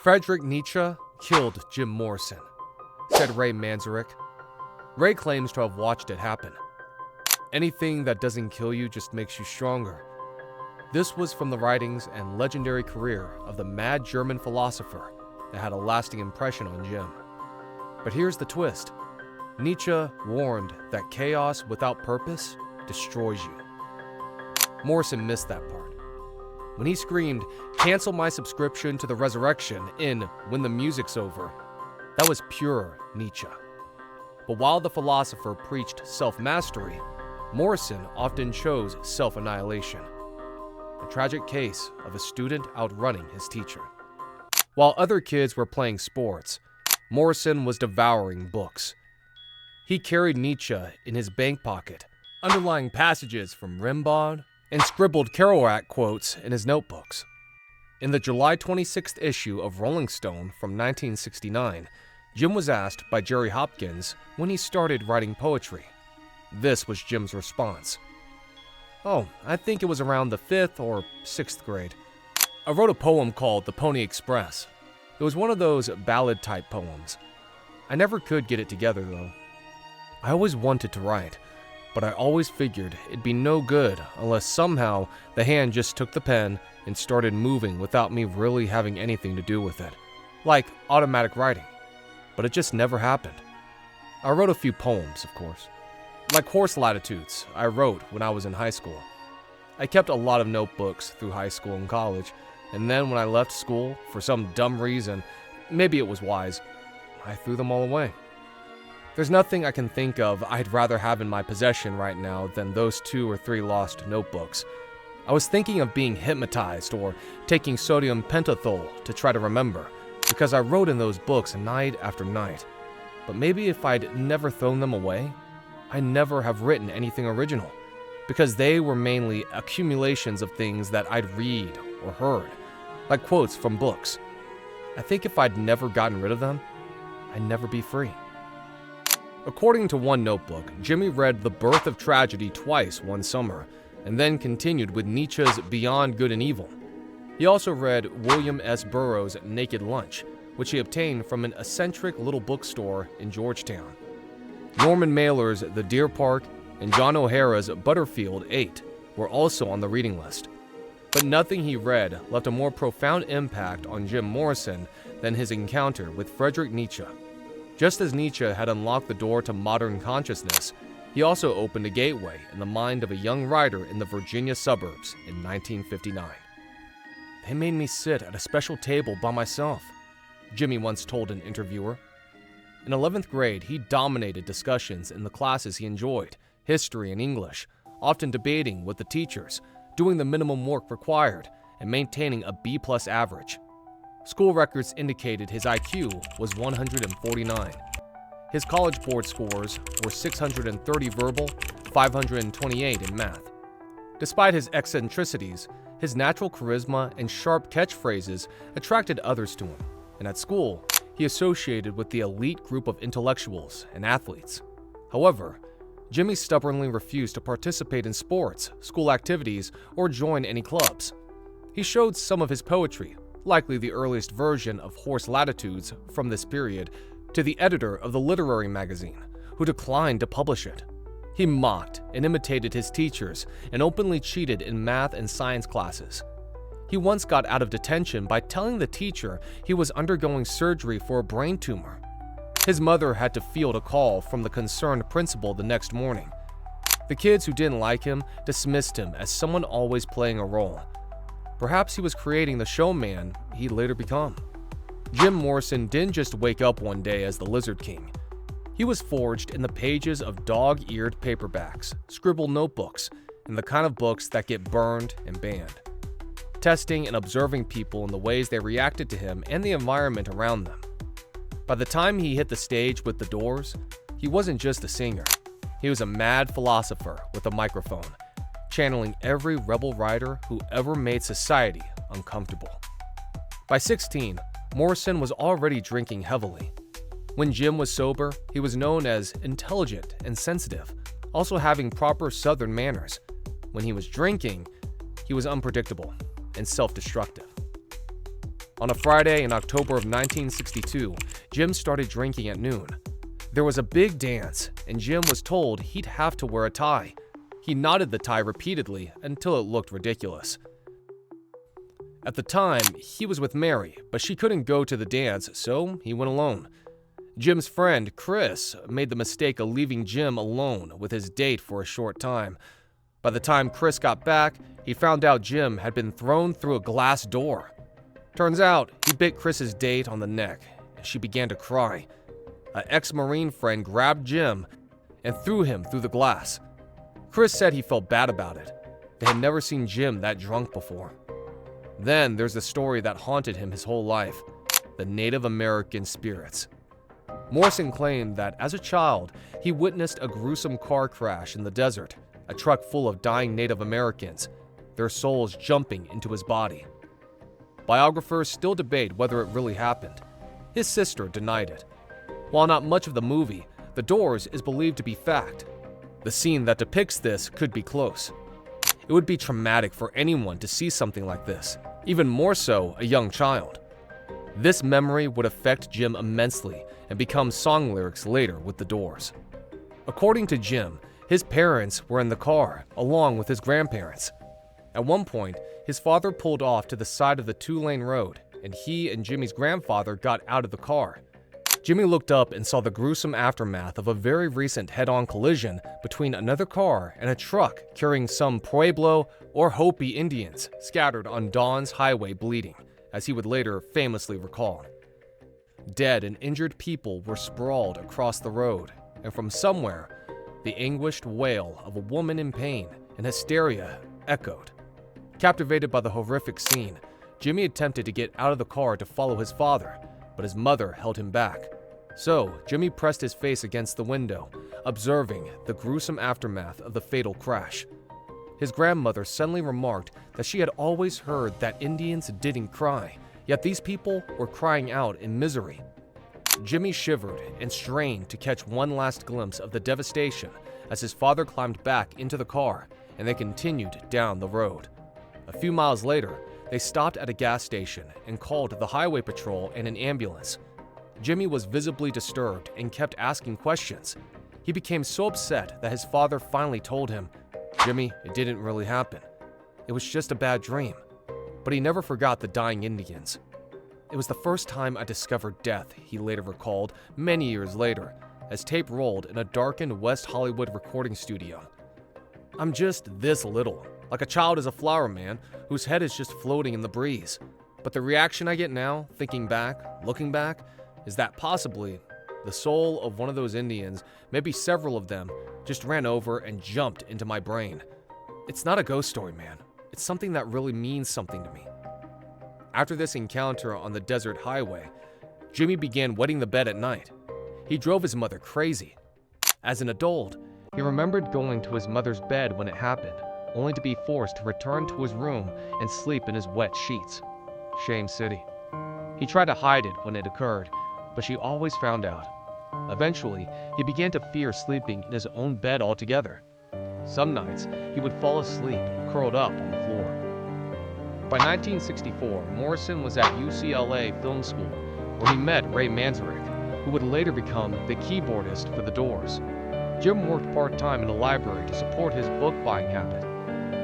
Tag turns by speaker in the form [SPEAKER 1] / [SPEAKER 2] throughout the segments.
[SPEAKER 1] Friedrich Nietzsche killed Jim Morrison, said Ray Manzarek. Ray claims to have watched it happen. Anything that doesn't kill you just makes you stronger. This was from the writings and legendary career of the mad German philosopher that had a lasting impression on Jim. But here's the twist. Nietzsche warned that chaos without purpose destroys you. Morrison missed that part. When he screamed, "Cancel my subscription to the resurrection" in When the Music's Over, that was pure Nietzsche. But while the philosopher preached self-mastery, Morrison often chose self-annihilation. A tragic case of a student outrunning his teacher. While other kids were playing sports, Morrison was devouring books. He carried Nietzsche in his bank pocket, underlying passages from Rimbaud, and scribbled Kerouac quotes in his notebooks. In the July 26th issue of Rolling Stone from 1969, Jim was asked by Jerry Hopkins when he started writing poetry. This was Jim's response. "Oh, I think it was around the 5th or 6th grade. I wrote a poem called The Pony Express. It was one of those ballad-type poems. I never could get it together, though. I always wanted to write, but I always figured it'd be no good unless somehow the hand just took the pen and started moving without me really having anything to do with it. Like automatic writing. But it just never happened. I wrote a few poems, of course. Like Horse Latitudes, I wrote when I was in high school. I kept a lot of notebooks through high school and college, and then when I left school, for some dumb reason, maybe it was wise, I threw them all away. There's nothing I can think of I'd rather have in my possession right now than those 2 or 3 lost notebooks. I was thinking of being hypnotized or taking sodium pentothal to try to remember, because I wrote in those books night after night. But maybe if I'd never thrown them away, I'd never have written anything original, because they were mainly accumulations of things that I'd read or heard, like quotes from books. I think if I'd never gotten rid of them, I'd never be free. According to one notebook, Jimmy read The Birth of Tragedy twice one summer, and then continued with Nietzsche's Beyond Good and Evil. He also read William S. Burroughs' Naked Lunch, which he obtained from an eccentric little bookstore in Georgetown. Norman Mailer's The Deer Park and John O'Hara's Butterfield 8 were also on the reading list. But nothing he read left a more profound impact on Jim Morrison than his encounter with Friedrich Nietzsche. Just as Nietzsche had unlocked the door to modern consciousness, he also opened a gateway in the mind of a young writer in the Virginia suburbs in 1959. "They made me sit at a special table by myself," Jimmy once told an interviewer. In 11th grade, he dominated discussions in the classes he enjoyed, history and English, often debating with the teachers, doing the minimum work required, and maintaining a B+ average. School records indicated his IQ was 149. His college board scores were 630 verbal, 528 in math. Despite his eccentricities, his natural charisma and sharp catchphrases attracted others to him, and at school, he associated with the elite group of intellectuals and athletes. However, Jimmy stubbornly refused to participate in sports, school activities, or join any clubs. He showed some of his poetry, likely the earliest version of Horse Latitudes from this period, to the editor of the literary magazine, who declined to publish it. He mocked and imitated his teachers and openly cheated in math and science classes. He once got out of detention by telling the teacher he was undergoing surgery for a brain tumor. His mother had to field a call from the concerned principal the next morning. The kids who didn't like him dismissed him as someone always playing a role. Perhaps he was creating the showman he'd later become. Jim Morrison didn't just wake up one day as the Lizard King. He was forged in the pages of dog-eared paperbacks, scribbled notebooks, and the kind of books that get burned and banned. Testing and observing people in the ways they reacted to him and the environment around them. By the time he hit the stage with The Doors, he wasn't just a singer. He was a mad philosopher with a microphone, channeling every rebel writer who ever made society uncomfortable. By 16, Morrison was already drinking heavily. When Jim was sober, he was known as intelligent and sensitive, also having proper Southern manners. When he was drinking, he was unpredictable and self-destructive. On a Friday in October of 1962, Jim started drinking at noon. There was a big dance, and Jim was told he'd have to wear a tie. He knotted the tie repeatedly until it looked ridiculous. At the time, he was with Mary, but she couldn't go to the dance, so he went alone. Jim's friend, Chris, made the mistake of leaving Jim alone with his date for a short time. By the time Chris got back, he found out Jim had been thrown through a glass door. Turns out, he bit Chris's date on the neck, and she began to cry. An ex-Marine friend grabbed Jim and threw him through the glass. Chris said he felt bad about it. They had never seen Jim that drunk before. Then there's the story that haunted him his whole life, the Native American spirits. Morrison claimed that as a child, he witnessed a gruesome car crash in the desert, a truck full of dying Native Americans, their souls jumping into his body. Biographers still debate whether it really happened. His sister denied it. While not much of the movie, The Doors is believed to be fact. The scene that depicts this could be close. It would be traumatic for anyone to see something like this, even more so a young child. This memory would affect Jim immensely and become song lyrics later with The Doors. According to Jim, his parents were in the car, along with his grandparents. At one point, his father pulled off to the side of the two-lane road, and he and Jimmy's grandfather got out of the car. Jimmy looked up and saw the gruesome aftermath of a very recent head-on collision between another car and a truck carrying some Pueblo or Hopi Indians scattered on Don's highway bleeding, as he would later famously recall. Dead and injured people were sprawled across the road, and from somewhere, the anguished wail of a woman in pain and hysteria echoed. Captivated by the horrific scene, Jimmy attempted to get out of the car to follow his father, but his mother held him back. So, Jimmy pressed his face against the window, observing the gruesome aftermath of the fatal crash. His grandmother suddenly remarked that she had always heard that Indians didn't cry, yet these people were crying out in misery. Jimmy shivered and strained to catch one last glimpse of the devastation as his father climbed back into the car and they continued down the road. A few miles later, they stopped at a gas station and called the highway patrol and an ambulance. Jimmy was visibly disturbed and kept asking questions. He became so upset that his father finally told him, "Jimmy, it didn't really happen. It was just a bad dream." But he never forgot the dying Indians. "It was the first time I discovered death," he later recalled many years later, as tape rolled in a darkened West Hollywood recording studio. "I'm just this little. Like a child is a flower, man, whose head is just floating in the breeze. But the reaction I get now, thinking back, looking back, is that possibly the soul of one of those Indians, maybe several of them, just ran over and jumped into my brain. It's not a ghost story, man. It's something that really means something to me." After this encounter on the desert highway, Jimmy began wetting the bed at night. He drove his mother crazy. As an adult, he remembered going to his mother's bed when it happened, only to be forced to return to his room and sleep in his wet sheets. Shame City. He tried to hide it when it occurred, but she always found out. Eventually, he began to fear sleeping in his own bed altogether. Some nights, he would fall asleep, curled up on the floor. By 1964, Morrison was at UCLA Film School, where he met Ray Manzarek, who would later become the keyboardist for The Doors. Jim worked part-time in a library to support his book-buying habit.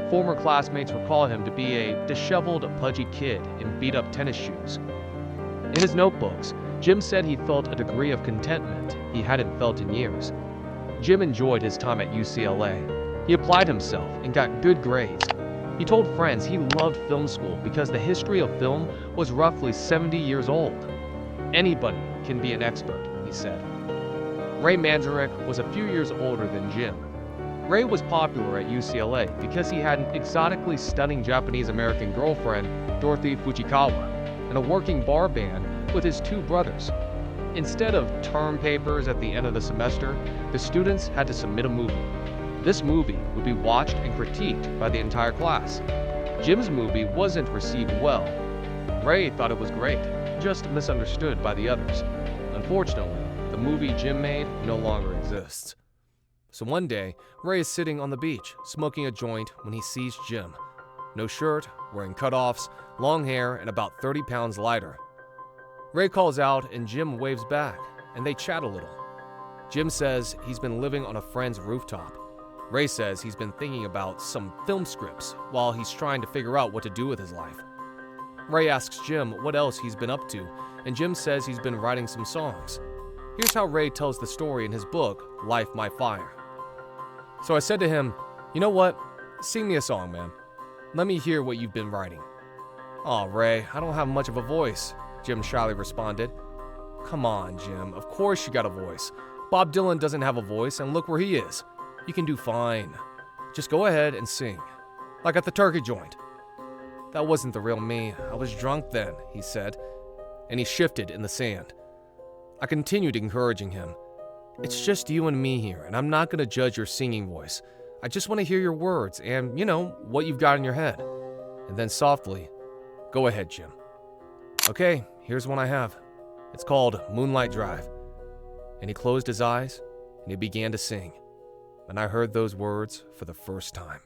[SPEAKER 1] Former classmates recall him to be a disheveled, pudgy kid in beat-up tennis shoes. In his notebooks, Jim said he felt a degree of contentment he hadn't felt in years. Jim enjoyed his time at UCLA. He applied himself and got good grades. He told friends he loved film school because the history of film was roughly 70 years old. "Anybody can be an expert," he said. Ray Manzarek was a few years older than Jim. Ray was popular at UCLA because he had an exotically stunning Japanese-American girlfriend, Dorothy Fujikawa, and a working bar band with his two brothers. Instead of term papers at the end of the semester, the students had to submit a movie. This movie would be watched and critiqued by the entire class. Jim's movie wasn't received well. Ray thought it was great, just misunderstood by the others. Unfortunately, the movie Jim made no longer exists. So one day, Ray is sitting on the beach, smoking a joint when he sees Jim. no shirt, wearing cutoffs, long hair, and about 30 pounds lighter. Ray calls out and Jim waves back, and they chat a little. Jim says he's been living on a friend's rooftop. Ray says he's been thinking about some film scripts while he's trying to figure out what to do with his life. Ray asks Jim what else he's been up to, and Jim says he's been writing some songs. Here's how Ray tells the story in his book, Life My Fire. So I said to him, "You know what? Sing me a song, man. Let me hear what you've been writing." "Aw, Ray, I don't have much of a voice," Jim shyly responded. "Come on, Jim, of course you got a voice. Bob Dylan doesn't have a voice, and look where he is. You can do fine. Just go ahead and sing. Like at the turkey joint." "That wasn't the real me. I was drunk then," he said, and he shifted in the sand. I continued encouraging him. "It's just you and me here, and I'm not going to judge your singing voice. I just want to hear your words and, what you've got in your head." And then softly, "Go ahead, Jim." "Okay, here's one I have. It's called Moonlight Drive." And he closed his eyes and he began to sing. And I heard those words for the first time.